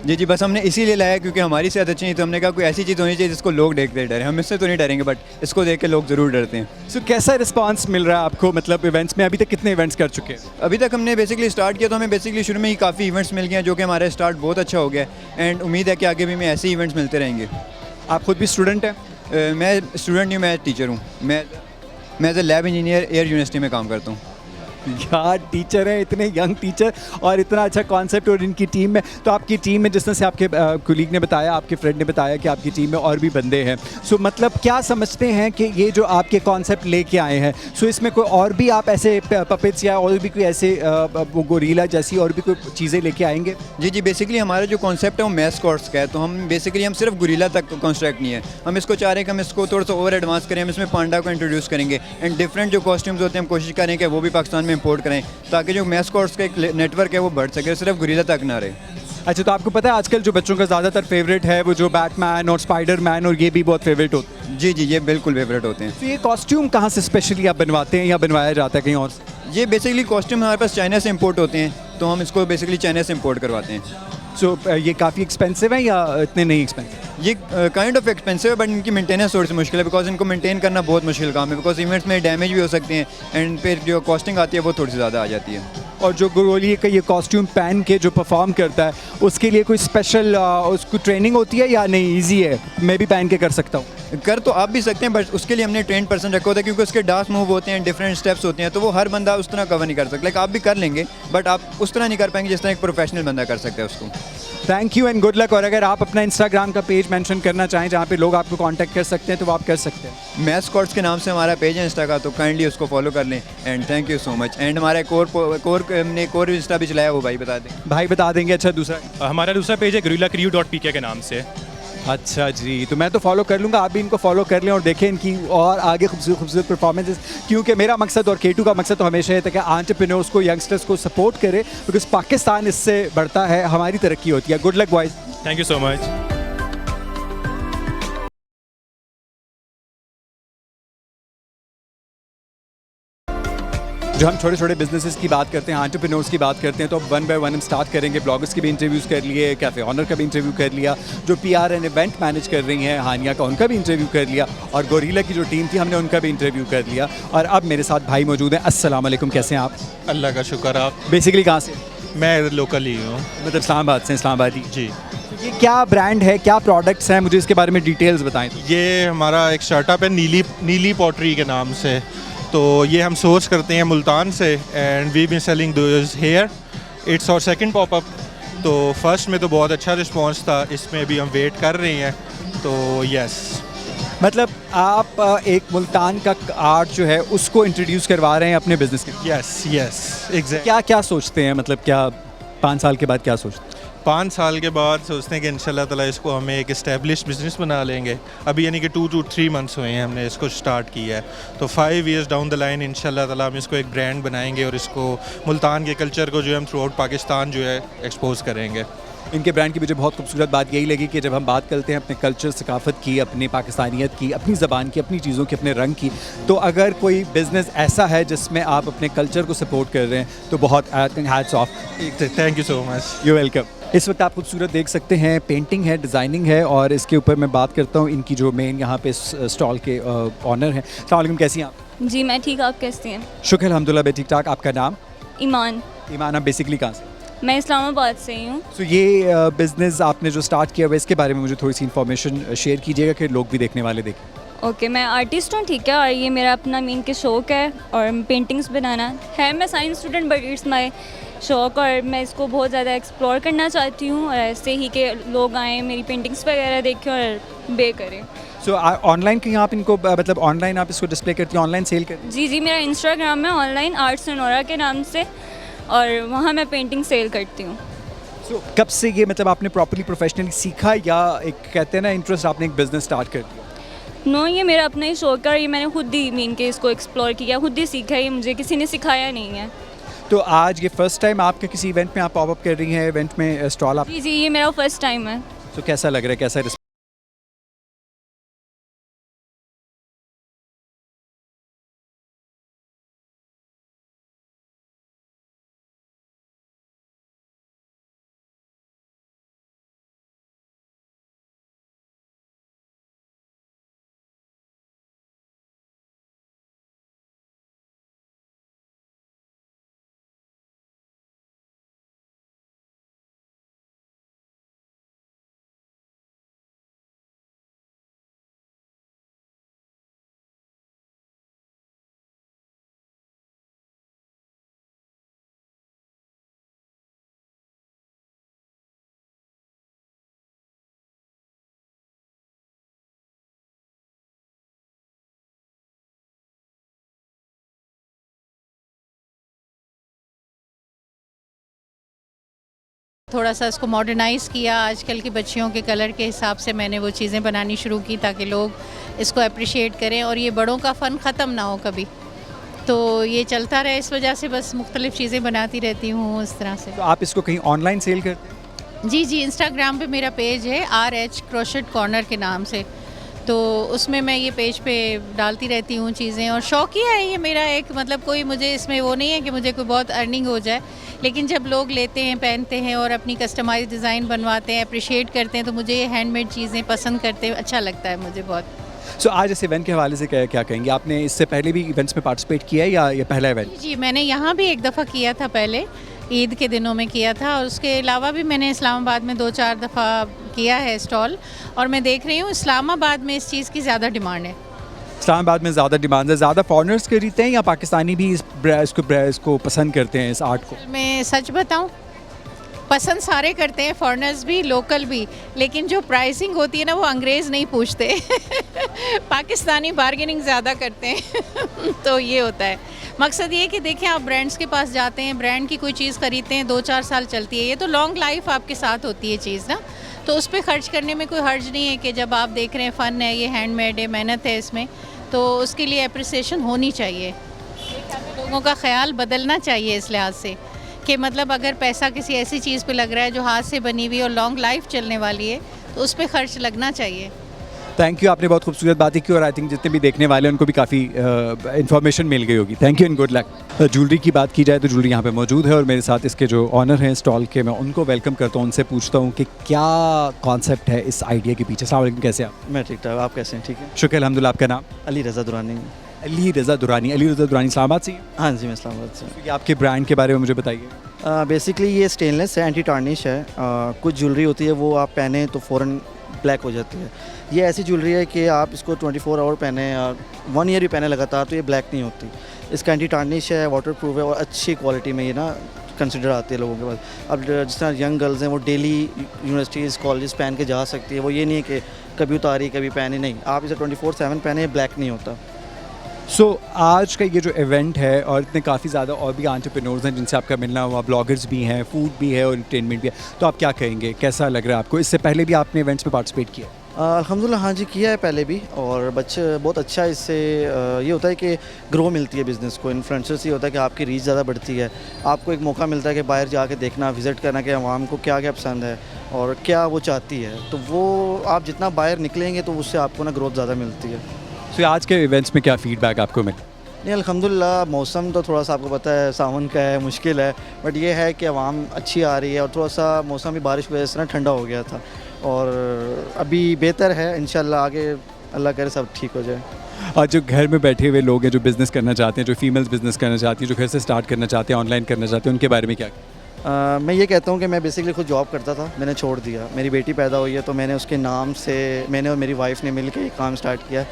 जी बस हमने इसीलिए लाया क्योंकि हमारी सेहत अच्छी नहीं, तो हमने कहा कोई ऐसी चीज़ होनी चाहिए जिसको लोग देखते डरें। हम इससे तो नहीं डरेंगे, बट इसको देख के लोग ज़रूर डरते हैं। सो कैसा रिस्पांस मिल रहा है आपको, मतलब इवेंट्स में? अभी तक कितने इवेंट्स कर चुके हैं? अभी तक हमने बेसिकली स्टार्ट किया, तो हमें बेसिकली शुरू में ही काफ़ी इवेंट्स मिल गए हैं, जो कि हमारा स्टार्ट बहुत अच्छा हो गया है, एंड उम्मीद है कि आगे भी हमें ऐसे इवेंट्स मिलते रहेंगे। आप खुद भी स्टूडेंट हैं? मैं स्टूडेंट नहीं, मैं टीचर हूँ। मैं as a lab engineer Air University में काम करता हूँ। यार टीचर हैं, इतने यंग टीचर और इतना अच्छा कॉन्सेप्ट और इनकी टीम में। तो आपकी टीम में जिस तरह से आपके कुलीग ने बताया, आपके फ्रेंड ने बताया कि आपकी टीम में और भी बंदे हैं, सो मतलब क्या समझते हैं कि ये जो आपके कॉन्सेप्ट लेके आए हैं, सो इसमें कोई और भी आप ऐसे पपेट्स या और भी कोई ऐसे गोरीला जैसी और भी कोई चीज़ें लेके आएंगे? जी, बेसिकली हमारा जो कॉन्सेप्ट है वो मैस्कॉट्स का है। तो हम सिर्फ गुरिल्ला तक कंस्ट्रक्ट नहीं है, हम इसको चाह रहे हैं कि हम इसको थोड़ा सा ओवर एडवांस करें। हम इसमें पांडा को इंट्रोड्यूस करेंगे एंड डिफरेंट जो कॉस्ट्यूम्स होते हैं हम कोशिश करें कि वो भी पाकिस्तान में इंपोर्ट करें, ताकि जो मैस्कॉट्स का एक नेटवर्क है वो बढ़ सके, सिर्फ गुरिल्ला तक ना रहे। अच्छा, तो आपको पता है आजकल जो बच्चों का ज़्यादातर फेवरेट है वो जो बैटमैन और स्पाइडरमैन और ये भी बहुत फेवरेट होते हैं। जी, ये बिल्कुल फेवरेट होते हैं। तो ये कॉस्ट्यूम कहाँ से स्पेशली आप बनवाते हैं या बनवाया जाता है कहीं और से? ये बेसिकली कॉस्ट्यूम हमारे पास चाइना से इंपोर्ट होते हैं, तो हम इसको बेसिकली चाइना से इंपोर्ट करवाते हैं। सो ये काफ़ी एक्सपेंसिव है या इतने नहीं एक्सपेंसिव? ये काइंड ऑफ एक्सपेंसिव है, बट इनकी मेंटेनेंस थोड़ी सी मुश्किल है, बिकॉज इनको मेंटेन करना बहुत मुश्किल काम है, बिकॉज इवेंट्स में डैमेज भी हो सकते हैं एंड फिर जो कॉस्टिंग आती है वो थोड़ी सी ज़्यादा आ जाती है। और जो गोली का ये कॉस्ट्यूम पहन के जो परफॉर्म करता है उसके लिए कोई स्पेशल उसको ट्रेनिंग होती है या नहीं, ईजी है, मैं भी पहन के कर सकता हूँ? कर तो आप भी सकते हैं, बट उसके लिए हमने ट्रेन पर्सन रखा होता है, क्योंकि उसके डांस मूव होते हैं, डिफरेंट स्टेप्स होते हैं, तो वो हर बंदा उस तरह कवर नहीं कर सकता। लाइक आप भी कर लेंगे, बट आप उस तरह नहीं कर पाएंगे जिस तरह एक प्रोफेशनल बंदा कर सकता है उसको। Thank you and good luck. और अगर आप अपना इंस्टाग्राम का पेज मेंशन करना चाहें जहाँ पे लोग आपको कांटेक्ट कर सकते हैं तो वो आप कर सकते हैं। मैस्कॉट्स के नाम से हमारा पेज है इंस्टा का, तो काइंडली उसको फॉलो कर लें and thank you so much. And हमारा हमने कोर इंस्टा भी चलाया, वो भाई बता दें। भाई बता देंगे। अच्छा, दूसरा हमारा दूसरा पेज है gorillacrew.pk के नाम से। अच्छा जी, तो मैं तो फॉलो कर लूँगा, आप भी इनको फॉलो कर लें और देखें इनकी और आगे खूबसूरत खूबसूरत परफॉर्मेंसेस, क्योंकि मेरा मकसद और केटू का मकसद तो हमेशा ये था कि एंटरप्रेन्योर्स को, यंगस्टर्स को सपोर्ट करे, बिकॉज पाकिस्तान इससे बढ़ता है, हमारी तरक्की होती है। Good luck boys. Thank you so much. जो हम छोटे छोटे बिजनेसेस की बात करते हैं, एंटरप्रेन्योर्स की बात करते हैं, तो अब वन बाय वन हम स्टार्ट करेंगे। ब्लॉगर्स के भी इंटरव्यूज़ कर लिए, कैफ़े ऑनर का भी इंटरव्यू कर लिया, जो PR एंड इवेंट मैनेज कर रही हैं हानिया का, उनका भी इंटरव्यू कर लिया, और गोरिल्ला की जो टीम थी हमने उनका भी इंटरव्यू कर लिया। और अब मेरे साथ भाई मौजूद हैं। अस्सलाम वालेकुम, कैसे हैं आप? अल्लाह का शुक्र। आप? बेसिकली कहाँ से? मैं लोकल ही हूँ, मतलब इस्लामाबाद से। इस्लामाबादी जी। ये क्या ब्रांड है, क्या प्रोडक्ट्स हैं, मुझे इसके बारे में डिटेल्स बताएं। ये हमारा एक स्टार्टअप है नीली पॉटरी के नाम से। तो ये हम सोर्स करते हैं मुल्तान से and we been selling those here. It's our second popup. तो फर्स्ट में तो बहुत अच्छा रिस्पांस था, इसमें भी हम वेट कर रहे हैं। तो यस, मतलब आप एक मुल्तान का आर्ट जो है उसको इंट्रोड्यूस करवा रहे हैं अपने बिजनेस के? Yes exact. क्या क्या सोचते हैं, मतलब क्या 5 साल के बाद क्या सोचते हैं? 5 साल के बाद सोचते हैं कि इंशाल्लाह ताला इसको हमें एक इस्टेब्लिश बिजनेस बना लेंगे। अभी यानी कि 2 to 3 मंथ्स हुए हैं हमने इसको स्टार्ट किया है। तो 5 years डाउन द लाइन इंशाल्लाह ताला हम इसको एक ब्रांड बनाएंगे और इसको मुल्तान के कल्चर को जो है हम थ्रू आउट पाकिस्तान जो है एक्सपोज करेंगे। इनके ब्रांड की मुझे बहुत खूबसूरत बात यही लगी कि जब हम बात करते हैं अपने कल्चर, सकाफ़त की, अपनी पाकिस्तानियत की, अपनी ज़बान की, अपनी चीज़ों की, अपने रंग की, तो अगर कोई बिज़नेस ऐसा है जिसमें आप अपने कल्चर को सपोर्ट कर रहे हैं तो बहुत hats off. Thank you so much. You welcome. इस वक्त आप खूबसूरत देख सकते हैं, पेंटिंग है, डिज़ाइनिंग है, और इसके ऊपर मैं बात करता हूँ इनकी जो मेन यहाँ पे स्टॉल के ऑनर हैं। अस्सलाम वालेकुम, कैसी हैं आप? जी मैं ठीक, आप कैसे हैं? शुक्र अल्हम्दुलिल्लाह मैं ठीक ठाक। आपका नाम? ईमान। ईमान, आप बेसिकली कहाँ से? मैं इस्लामाबाद से ही हूँ। सो ये बिज़नेस आपने जो स्टार्ट किया हुआ है इसके बारे में मुझे थोड़ी सी इन्फॉर्मेशन शेयर कीजिएगा कि लोग भी देखने वाले देखें। ओके, मैं आर्टिस्ट हूँ, ठीक है, और ये मेरा अपना मेन के शौक़ है और पेंटिंग्स बनाना है। मैं science student but it's my शौक़ और मैं इसको बहुत ज़्यादा एक्सप्लोर करना चाहती हूँ, और ऐसे ही कि लोग आएँ, मेरी पेंटिंग्स वगैरह देखें और बे करें। सो ऑनलाइन कहीं आप इनको मतलब ऑनलाइन आप इसको डिस्प्ले करती हैं, ऑनलाइन सेल करती हैं? जी मेरा इंस्टाग्राम है ऑनलाइन आर्ट्स नोरा के नाम से, और वहाँ मैं पेंटिंग सेल करती हूँ। सो कब से ये मतलब आपने प्रॉपर्ली प्रोफेशनली सीखा, या एक कहते हैं ना इंटरेस्ट, आपने एक बिज़नेस स्टार्ट कर दिया? नो, ये मेरा अपना ही शौक़ है और ये मैंने खुद ही मीन के इसको एक्सप्लोर किया, खुद ही सीखा है, ये मुझे किसी ने सिखाया नहीं है। तो आज ये फर्स्ट टाइम आपके किसी इवेंट में आप पॉप अप कर रही हैं, इवेंट में स्टॉल आप? जी ये मेरा फर्स्ट टाइम है। तो कैसा लग रहा है, कैसा थोड़ा सा इसको मॉडर्नाइज़ किया, आजकल की बच्चियों के कलर के हिसाब से मैंने वो चीज़ें बनानी शुरू की ताकि लोग इसको अप्रिशिएट करें और ये बड़ों का फ़न ख़त्म ना हो कभी, तो ये चलता रहे। इस वजह से बस मुख्तलिफ़ चीज़ें बनाती रहती हूँ इस तरह से। तो आप इसको कहीं ऑनलाइन सेल करते हैं? जी, इंस्टाग्राम पे मेरा पेज है RH क्रोशेट कॉर्नर के नाम से, तो उसमें मैं ये पेज पे डालती रहती हूँ चीज़ें, और शौकिया है ये मेरा एक, मतलब कोई मुझे इसमें वो नहीं है कि मुझे कोई बहुत अर्निंग हो जाए, लेकिन जब लोग लेते हैं, पहनते हैं और अपनी कस्टमाइज डिज़ाइन बनवाते हैं, अप्रिशिएट करते हैं, तो मुझे ये हैंडमेड चीज़ें पसंद करते हैं, अच्छा लगता है मुझे बहुत। सो आज इस इवेंट के हवाले से क्या कहेंगे? आपने इससे पहले भी इवेंट्स में पार्टिसिपेट किया है या ये पहला इवेंट? जी, मैंने यहाँ भी एक दफ़ा किया था, पहले ईद के दिनों में किया था, और उसके अलावा भी मैंने इस्लामाबाद में 2-4 दफ़ा किया है स्टॉल, और मैं देख रही हूँ इस्लामाबाद में इस चीज़ की ज़्यादा डिमांड है। इस्लामाबाद में ज़्यादा डिमांड है, ज़्यादा फॉरेनर्स खरीदते हैं या पाकिस्तानी भी इसको पसंद करते हैं, इस आर्ट को? मैं सच बताऊँ, पसंद सारे करते हैं, फॉरेनर्स भी, लोकल भी, लेकिन जो प्राइसिंग होती है ना, वो अंग्रेज़ नहीं पूछते पाकिस्तानी बार्गेनिंग ज़्यादा करते हैं तो ये होता है। मकसद ये कि देखें, आप ब्रांड्स के पास जाते हैं, ब्रांड की कोई चीज़ ख़रीदते हैं, 2-4 साल चलती है, ये तो लॉन्ग लाइफ आपके साथ होती है चीज़ ना, तो उस पर ख़र्च करने में कोई हर्ज नहीं है कि जब आप देख रहे हैं फ़न है, ये हैंडमेड है, मेहनत है इसमें, तो उसके लिए अप्रिसिएशन होनी चाहिए। लोगों का ख़्याल बदलना चाहिए इस लिहाज से कि मतलब अगर पैसा किसी ऐसी चीज़ पे लग रहा है जो हाथ से बनी हुई और लॉन्ग लाइफ चलने वाली है, तो उस पर खर्च लगना चाहिए। थैंक यू, आपने बहुत खूबसूरत बातें की और आई थिंक जितने भी देखने वाले हैं उनको भी काफ़ी इन्फॉर्मेशन मिल गई होगी। Thank you and good luck. Jewellery की बात की जाए तो ज्वेलरी यहाँ पे मौजूद है और मेरे साथ इसके जो ऑनर हैं स्टॉल के, मैं उनको वेलकम करता हूँ, उनसे पूछता हूँ कि क्या कॉन्सेप्ट है इस आइडिया के पीछे। अस्सलाम वालेकुम, कैसे आप? मैं ठीक ठाक, आप कैसे हैं? ठीक है, शुक्र अल्हम्दुलिल्लाह। आपका नाम? अली रज़ा दुरानी। अली रज़ा दुरानी। अली रज़ा दुरानी इस्लामाबाद से? हाँ जी, मैं इस्लामाबाद से। तो आपके ब्रांड के बारे में मुझे बताइए। बेसिकली ये स्टेनलेस है, एंटी टार्निश है। कुछ ज्वेलरी होती है वो आप पहने तो फ़ौरन ब्लैक हो जाती है। ये ऐसी ज्वेलरी है कि आप इसको 24 आवर पहने, 1 ईयर भी पहने लगातार, तो ये ब्लैक नहीं होती। इसका एंटी टार्निश है, वाटर प्रूफ है और अच्छी क्वालिटी में ये ना कंसिडर आती है लोगों के पास। अब जिस तरह यंग गर्ल्स हैं वो डेली यूनिवर्सिटीज़ कॉलेज पहन के जा सकती है, वो ये नहीं है कि कभी उतारी कभी पहने, नहीं, आप इसे 24/7 पहने, ब्लैक नहीं होता। आज का ये जो इवेंट है, और इतने काफ़ी ज़्यादा और भी एंटरप्रेन्योर्स हैं जिनसे आपका मिलना हुआ, ब्लॉगर्स भी हैं, फूड भी है और एंटरटेनमेंट भी है, तो आप क्या कहेंगे, कैसा लग रहा है आपको? इससे पहले भी आपने इवेंट्स में पार्टिसिपेट किया? अल्हम्दुलिल्लाह हाँ जी, किया है पहले भी, और बच्चे बहुत अच्छा इससे ये होता है कि ग्रो मिलती है बिज़नेस को। इन्फ्लुएंसर से ये होता है कि आपकी रीच ज़्यादा बढ़ती है, आपको एक मौका मिलता है कि बाहर जाके देखना, विज़िट करना कि आवाम को क्या क्या पसंद है और क्या वो चाहती है, तो वो आप जितना बाहर निकलेंगे तो उससे आपको ना ग्रोथ ज़्यादा मिलती है। तो आज के इवेंट्स में क्या फ़ीडबैक आपको मिला? नहीं, अल्हम्दुलिल्लाह, मौसम तो थोड़ा सा आपको पता है सावन का है, मुश्किल है, बट ये है कि आवाम अच्छी आ रही है, और थोड़ा सा मौसम भी बारिश की वजह से ना ठंडा हो गया था, और अभी बेहतर है। इंशाल्लाह आगे अल्लाह करे सब ठीक हो जाए। और जो घर में बैठे हुए लोग हैं, जो बिज़नेस करना चाहते हैं, जो फीमेल्स बिज़नेस करना चाहती हैं, जो घर से स्टार्ट करना चाहते हैं, ऑनलाइन करना चाहते हैं, उनके बारे में क्या? मैं ये कहता हूँ कि मैं बेसिकली खुद जॉब करता था, मैंने छोड़ दिया। मेरी बेटी पैदा हुई है तो मैंने उसके नाम से, मैंने और मेरी वाइफ ने मिल के ये काम स्टार्ट किया।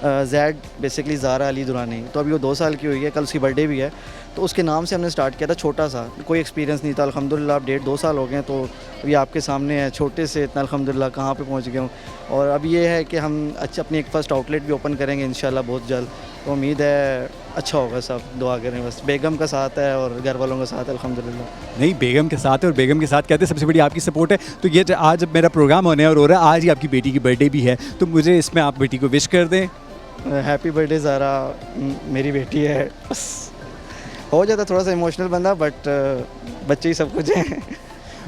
ज़ैड बेसिकली ज़ारा अली दुरानी, तो अभी वो 2 साल की हुई है, कल उसकी बर्थडे भी है, तो उसके नाम से हमने स्टार्ट किया था, छोटा सा, कोई एक्सपीरियंस नहीं था। अल्हम्दुलिल्लाह अब 1.5-2 साल हो गए, तो अभी आपके सामने है, छोटे से इतना अल्हम्दुलिल्लाह कहाँ पे पहुँच गया हूँ। और अब ये है कि हम अपनी एक फ़र्स्ट आउटलेट भी ओपन करेंगे इंशाल्लाह बहुत जल्द, तो उम्मीद है अच्छा होगा। सब दुआ करें, बस बेगम का साथ है और घर वालों का साथ है अल्हम्दुलिल्लाह। नहीं, बेगम के साथ है, और बेगम के साथ कहते हैं सबसे बड़ी आपकी सपोर्ट है। तो ये आज जब मेरा प्रोग्राम होने और हो रहा है, आज ही आपकी बेटी की बर्थडे भी है, तो मुझे इसमें आप बेटी को विश कर दें। हैप्पी बर्थडे ज़ारा, मेरी बेटी है, बस हो जाता थोड़ा सा इमोशनल बंदा, बट बच्चे ही सब कुछ हैं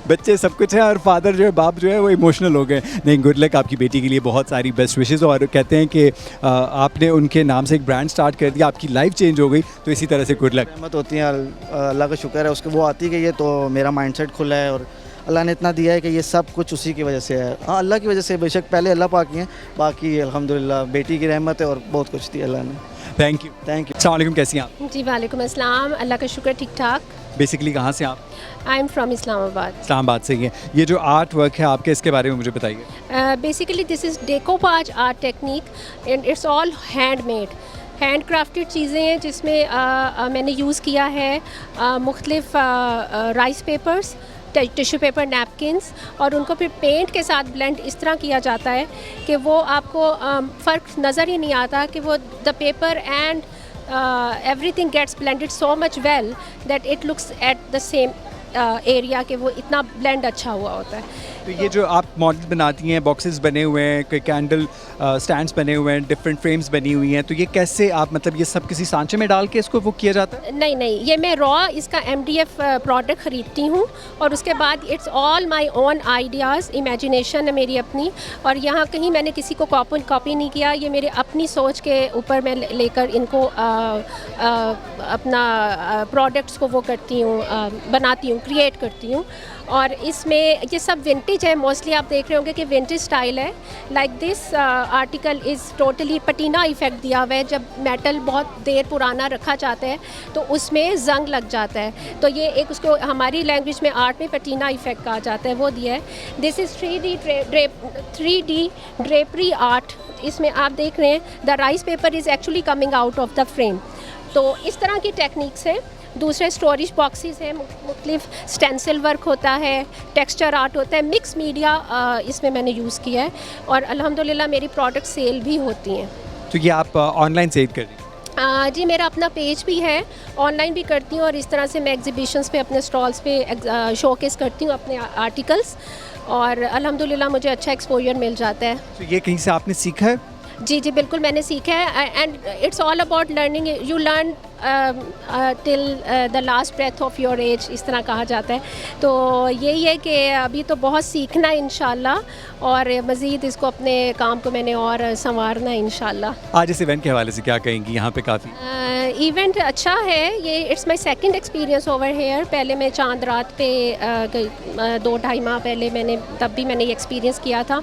बच्चे सब कुछ है, और फादर जो है, बाप जो है, वो इमोशनल हो गए। नहीं, गुड लक आपकी बेटी के लिए, बहुत सारी बेस्ट विशेज़। और कहते हैं कि आपने उनके नाम से एक ब्रांड स्टार्ट कर दिया, आपकी लाइफ चेंज हो गई, तो इसी तरह से गुड लक। रहमत होती है, अल्लाह का शुक्र है, उसके वो आती गई है, तो मेरा माइंडसेट खुला है, और अल्लाह ने इतना दिया है कि ये सब कुछ उसी की वजह से है। हाँ, अल्लाह की वजह से, बेशक पहले अल्लाह पाक ही हैं, बाकी अल्हम्दुलिल्लाह बेटी की रहमत है और बहुत कुछ दिया अल्लाह ने। Thank you. अस्सलाम वालेकुम, कैसी हैं आप? जी वालेकुम अस्सलाम, अल्लाह का शुक्र, ठीक ठाक। बेसिकली कहाँ से आप? I am from Islamabad. Islamabad से ही हैं। ये जो आर्ट वर्क है आपके, इसके बारे में मुझे बताइए। Basically this is decoupage art technique and it's all handmade, hand crafted चीज़ें हैं, जिसमें मैंने यूज़ किया है मुख्तलिफ rice papers, tissue paper, napkins, और उनको फिर पेंट के साथ ब्लेंड इस तरह किया जाता है कि वो आपको फ़र्क नज़र ही नहीं आता कि वो the paper and everything gets blended so much well that it looks at the area के वो इतना ब्लेंड अच्छा हुआ होता है। तो ये जो आप मॉडल बनाती हैं, बॉक्सेस बने हुए हैं, कोई कैंडल स्टैंड्स बने हुए हैं, डिफरेंट फ्रेम्स बनी हुई हैं, तो ये कैसे आप मतलब ये सब किसी सांचे में डाल के इसको वो किया जाता है? नहीं नहीं, ये मैं रॉ इसका MDF प्रोडक्ट ख़रीदती हूँ और उसके बाद it's all my own ideas, imagination है मेरी अपनी, और यहाँ कहीं मैंने किसी को कॉपी नहीं किया। ये मेरे अपनी सोच के ऊपर मैं लेकर इनको अपना प्रोडक्ट्स को वो करती हूँ, बनाती हूँ, क्रिएट करती हूँ। और इसमें ये सब विंटेज है, मोस्टली आप देख रहे होंगे कि विंटेज स्टाइल है। Like this article is totally patina effect दिया हुआ है। जब मेटल बहुत देर पुराना रखा जाता है तो उसमें जंग लग जाता है, तो ये एक उसको हमारी लैंग्वेज में आर्ट में पटीना इफ़ेक्ट कहा जाता है, वो दिया है। This is 3D drapery art. इसमें आप देख रहे हैं the rice paper is actually coming out of the frame. तो इस तरह की टेक्निक्स हैं। दूसरे स्टोरेज बॉक्सेस हैं, मुख्तलिफ स्टेंसिल वर्क होता है, टेक्सचर आर्ट होता है, मिक्स मीडिया इसमें मैंने यूज़ किया है और अल्हम्दुलिल्लाह मेरी प्रोडक्ट सेल भी होती हैं। तो ये आप ऑनलाइन सेल कर रही हैं? जी, मेरा अपना पेज भी है, ऑनलाइन भी करती हूँ और इस तरह से मैं एग्जीबिशंस पे अपने स्टॉल्स पे शोकेस करती हूँ अपने आर्टिकल्स और अल्हम्दुलिल्लाह मुझे अच्छा एक्सपोजर मिल जाता है। तो ये कहीं से आपने सीखा है? जी जी बिल्कुल, मैंने सीखा है and it's all about learning. You learn till the last breath of your age, इस तरह कहा जाता है। तो यही है कि अभी तो बहुत सीखना है इंशाल्लाह और मज़ीद इसको अपने काम को मैंने और संवारना है इंशाल्लाह। आज इस इवेंट के हवाले से क्या कहेंगी? यहाँ पे काफ़ी इवेंट अच्छा है ये। It's my second experience over here. पहले मैं चांद रात पे 2-2.5 माह पहले तब भी मैंने ये एक्सपीरियंस किया था।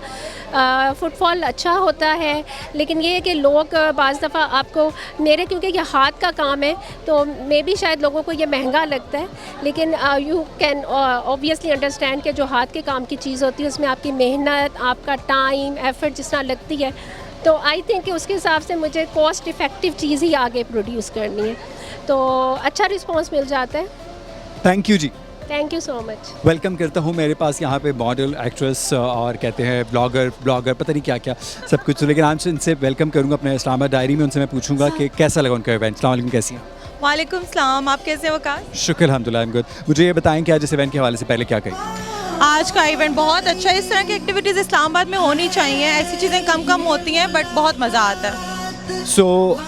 फुटफॉल अच्छा होता है, लेकिन ये है कि लोग बाज़ दफ़ा आपको क्योंकि ये हाथ का काम है तो मे भी शायद लोगों को ये महंगा लगता है, लेकिन यू कैन ऑब्वियसली अंडरस्टैंड कि जो हाथ के काम की चीज़ होती है उसमें आपकी मेहनत, आपका टाइम, एफर्ट जिस तरह लगती है, तो आई थिंक कि उसके हिसाब से मुझे कॉस्ट इफ़ेक्टिव चीज़ ही आगे प्रोड्यूस करनी है, तो अच्छा रिस्पॉन्स मिल जाता है। थैंक यू जी। Thank you so much. Welcome करता हूँ मेरे पास यहाँ पे मॉडल, एक्ट्रेस और कहते हैं ब्लॉगर पता नहीं क्या क्या सब कुछ। तो लेकिन आज इनसे वेलकम करूँगा अपने इस्लामाबाद डायरी में, उनसे मैं पूछूंगा कि कैसा लगा उनका इवेंट। अस्सलाम वालेकुम, कैसी हैं? वालेकुम सलाम, आप कैसे हो वकास? शुक्र अल्हम्दुलिल्लाह, आई एम गुड। मुझे ये बताएं कि आज इस इवेंट के हवाले से पहले क्या कहें? आज का इवेंट बहुत अच्छा है। इस तरह की एक्टिविटीज़ इस्लामाबाद में होनी चाहिए। ऐसी चीज़ें कम होती हैं बट बहुत मज़ा आता है। सो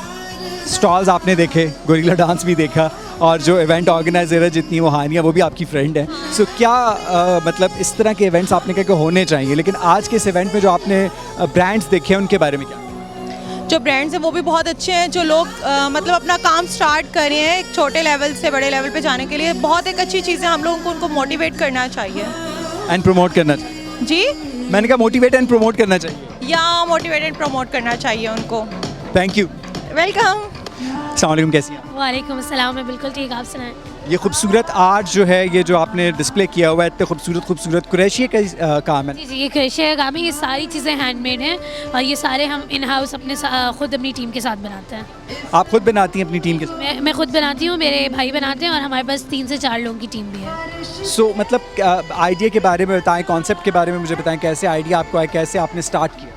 स्टॉल्स आपने देखे, गोरिल्ला डांस भी देखा और जो इवेंट ऑर्गेनाइजर है जितनी वो हानिया वो भी आपकी फ्रेंड है। सो क्या मतलब इस तरह के इवेंट्स आपने कहा कि होने चाहिए, लेकिन आज के इस इवेंट में जो आपने ब्रांड्स देखे हैं उनके बारे में क्या? जो ब्रांड्स हैं वो भी बहुत अच्छे हैं। जो लोग मतलब अपना काम स्टार्ट कर रहे हैं एक छोटे लेवल से बड़े लेवल पे जाने के लिए, बहुत एक अच्छी चीज़ है। हम लोगों को उनको मोटिवेट करना चाहिए एंड प्रमोट करना चाहिए। जी, मैंने कहा मोटिवेट एंड प्रमोट करना चाहिए या मोटिवेट एंड प्रमोट करना चाहिए उनको। Thank you. वेलकम। अस्सलाम वालेकुम, कैसी हैं? वालेकुम अस्सलाम, मैं बिल्कुल ठीक, आप सुनाएं? ये खूबसूरत आर्ट जो है, ये जो आपने डिस्प्ले किया हुआ है, इतने खूबसूरत कुरैशी का काम है। जी जी, ये कुरैशी का काम है। ये सारी चीज़ें हैंडमेड हैं और ये सारे हम इन हाउस खुद अपनी टीम के साथ बनाते हैं। आप खुद बनाती हैं अपनी टीम के साथ? मैं खुद बनाती हूँ, मेरे भाई बनाते हैं और हमारे पास 3 से 4 लोगों की टीम भी है। सो मतलब आइडिया के बारे में बताएं, कॉन्सेप्ट के बारे में मुझे बताएं, कैसे आइडिया आपको आया, कैसे आपने स्टार्ट किया?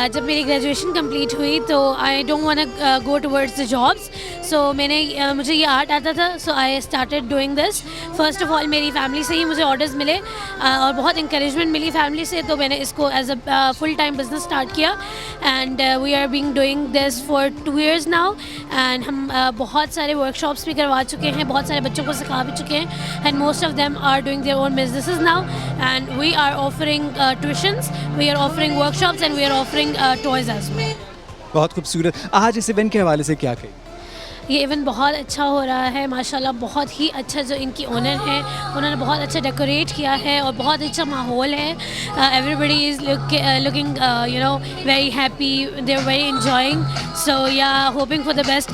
जब मेरी ग्रेजुएशन कंप्लीट हुई तो I don't want go towards the jobs, so मुझे ये आर्ट आता था, so I started doing this. First of all मेरी फैमिली से ही मुझे ऑर्डर्स मिले और बहुत इंकरेजमेंट मिली फैमिली से, तो मैंने इसको as a full time business start किया and we are being doing this for 2 years now and हम बहुत सारे वर्कशॉप्स भी करवा चुके हैं, बहुत सारे बच्चों को सिखा भी चुके हैं and most of them are doing their own businesses now and we are offering tuitions, we are offering workshops and we are offering toys as well. बहुत खूबसूरत। आज इस इवेंट के हवाले से क्या कहें? ये इवेंट बहुत अच्छा हो रहा है माशाल्लाह, बहुत ही अच्छा। जो इनकी ओनर है उन्होंने बहुत अच्छा डेकोरेट किया है और बहुत अच्छा माहौल है। Everybody is looking you know very happy, they are very enjoying, so yeah hoping for the best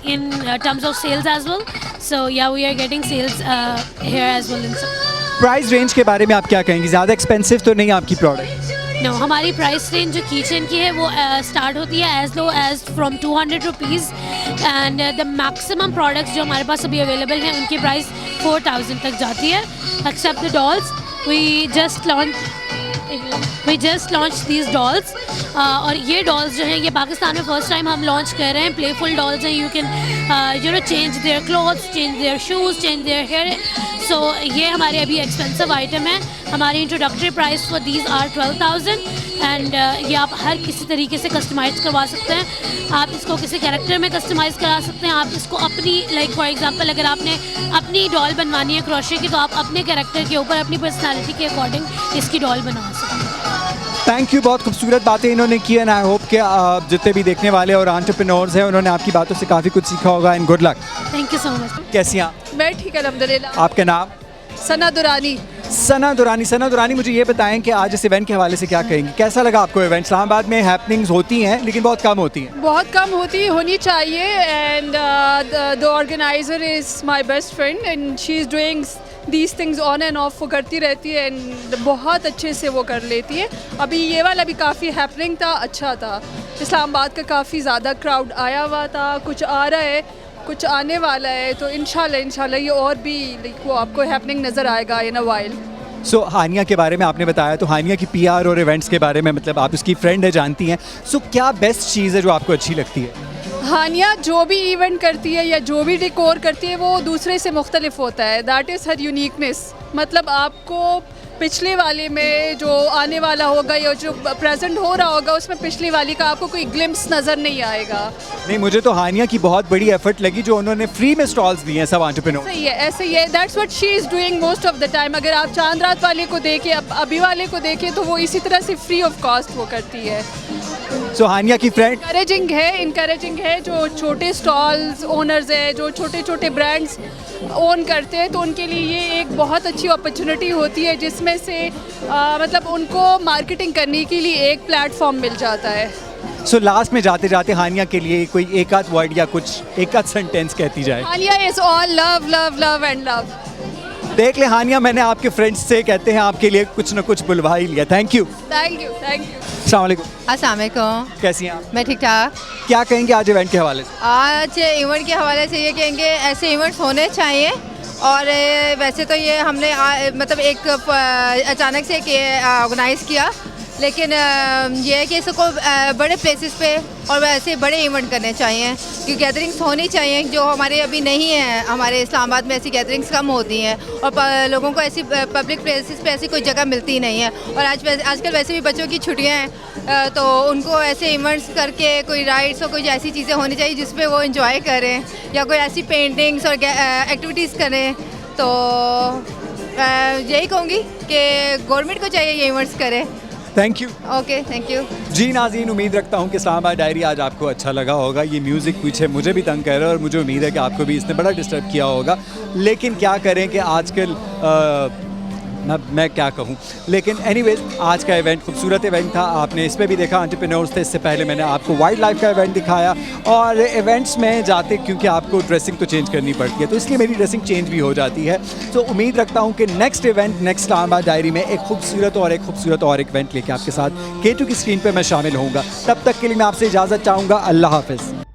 in terms of sales as well, so yeah we are getting sales here as well. Price range के बारे में आप क्या कहेंगे? ज़्यादा expensive तो नहीं आपकी प्रोडक्ट? नो, हमारी प्राइस रेंज जो किचन की है वो स्टार्ट होती है as low as from 200 rupees and the maximum products जो हमारे पास अभी अवेलेबल हैं उनकी प्राइस 4000 तक जाती है, except the dolls. We just launch these dolls और ये डॉल्स जो हैं ये पाकिस्तान में फर्स्ट टाइम हम लॉन्च कर रहे हैं। प्लेफुल डॉल्स हैं, you can you know change their clothes, change their shoes, change their hair, so ये हमारे अभी एक्सपेंसिव आइटम है। हमारी introductory price for these are 12,000 and ये आप हर किसी तरीके से कस्टमाइज़ करवा सकते हैं। आप इसको किसी कैरेक्टर में कस्टमाइज़ करा सकते हैं। आप इसको अपनी फॉर एग्जांपल अगर आपने अपनी डॉल बनवानी है क्रोशे की, तो आप अपने कैरेक्टर के ऊपर अपनी पर्सनालिटी के अकॉर्डिंग इसकी डॉल बनवा सकते हैं। थैंक यू, बहुत खूबसूरत बातें इन्होंने की एंड आई होप कि जितने भी देखने वाले और एंटरप्रेन्योर्स हैं उन्होंने आपकी बातों से काफ़ी कुछ सीखा होगा and good luck. Thank you so much. कैसी हैं आप? मैं ठीक है अल्हम्दुलिल्लाह। आपका नाम? सना दुरानी। सना दुरानी, मुझे ये बताएं कि आज इस इवेंट के हवाले से क्या कहेंगे, कैसा लगा आपको इवेंट? इस्लामाबाद में हैपनिंग्स होती हैं लेकिन बहुत कम होती हैं। बहुत कम होनी चाहिए and the organiser is my best friend and she is doing these things on end of. वो करती रहती है एंड बहुत अच्छे से वो कर लेती है। अभी ये वाला भी काफ़ी हैपनिंग था, अच्छा था। इस्लामाबाद का काफ़ी ज़्यादा क्राउड आया हुआ था, कुछ आ रहा है, कुछ आने वाला है, तो इंशाल्लाह ये और भी वो आपको हैपनिंग नज़र आएगा इन अ वाइल। सो हानिया के बारे में आपने बताया, तो हानिया की PR और इवेंट्स के बारे में, मतलब आप उसकी फ्रेंड है, जानती हैं, सो क्या बेस्ट चीज़ है जो आपको अच्छी लगती है? हानिया जो भी इवेंट करती है या जो भी डिकोर करती है वो दूसरे से मुख्तलिफ होता है। That is her uniqueness. मतलब आपको पिछले वाले में जो आने वाला होगा या जो प्रेजेंट हो रहा होगा उसमें पिछली वाली का आपको कोई ग्लिम्स नज़र नहीं आएगा। नहीं, मुझे तो हानिया की बहुत बड़ी एफर्ट लगी जो उन्होंने फ्री में स्टॉल्स दिए हैं सब एंटरप्रेन्योर। सही है, ऐसे ही है। That's what she is doing most of the time. अगर आप चांद रात वाले को देखें, अभी वाले को देखें, तो वो इसी तरह से फ्री ऑफ कॉस्ट वो करती है। सो हानिया की फ्रेंड इनकरेजिंग है जो छोटे स्टॉल्स ओनर्स है, जो छोटे छोटे ब्रांड्स ओन करते हैं, तो उनके लिए ये एक बहुत अच्छी अपॉर्चुनिटी होती है जिसमें से मतलब उनको मार्केटिंग करने के लिए एक प्लेटफॉर्म मिल जाता है। सो लास्ट में जाते जाते हानिया के लिए कोई एक आध वर्ड या कुछ एक आध सेंटेंस कहती जाए। Hania is all love love love and love. देख ले हानिया, मैंने आपके फ्रेंड्स से कहते हैं आपके लिए कुछ ना कुछ बुलवा ही लिया। Thank you. अस्सलाम वालेकुम। अस्सलाम वालेकुम। कैसी हैं आप? मैं ठीक ठाक। क्या कहेंगे आज इवेंट के हवाले से? आज इवेंट के हवाले से ये कहेंगे ऐसे इवेंट्स होने चाहिए। और वैसे तो ये हमने मतलब एक अचानक से ऑर्गेनाइज़ किया, लेकिन ये है कि इसको बड़े प्लेसेस पे और वैसे बड़े इवेंट करने चाहिए, क्योंकि गैदरिंग्स होनी चाहिए जो हमारे अभी नहीं है। हमारे इस्लामाबाद में ऐसी गैदरिंग्स कम होती हैं और लोगों को ऐसी पब्लिक प्लेसेस पे ऐसी कोई जगह मिलती नहीं है। और आजकल वैसे भी बच्चों की छुट्टियां हैं, तो उनको ऐसे इवेंट्स करके कोई राइड्स और कोई ऐसी चीज़ें होनी चाहिए जिसपे वो इंजॉय करें, या कोई ऐसी पेंटिंग्स और एक्टिविटीज़ करें। तो यही कहूँगी कि गवर्नमेंट को चाहिए ये इवेंट्स करे। Thank you. Okay, thank you. जी नाज़रीन, उम्मीद रखता हूँ कि इस्लामाबाद डायरी आज आपको अच्छा लगा होगा। ये म्यूज़िक पीछे मुझे भी तंग कर रहा है और मुझे उम्मीद है कि आपको भी इसने बड़ा डिस्टर्ब किया होगा। लेकिन क्या करें कि आजकल मैं क्या कहूँ, लेकिन एनीवेज आज का इवेंट खूबसूरत इवेंट था। आपने इस पर भी देखा एंटरप्रेन्योर्स थे। इससे पहले मैंने आपको वाइल्ड लाइफ का इवेंट दिखाया, और इवेंट्स में जाते क्योंकि आपको ड्रेसिंग तो चेंज करनी पड़ती है, तो इसलिए मेरी ड्रेसिंग चेंज भी हो जाती है। तो उम्मीद रखता हूँ कि नेक्स्ट इस्लामाबाद डायरी में एक खूबसूरत और इवेंट लेके आपके साथ K2 की स्क्रीन पर मैं शामिल होऊंगा। तब तक के लिए मैं आपसे इजाज़त चाहूँगा। अल्लाह हाफ़िज़।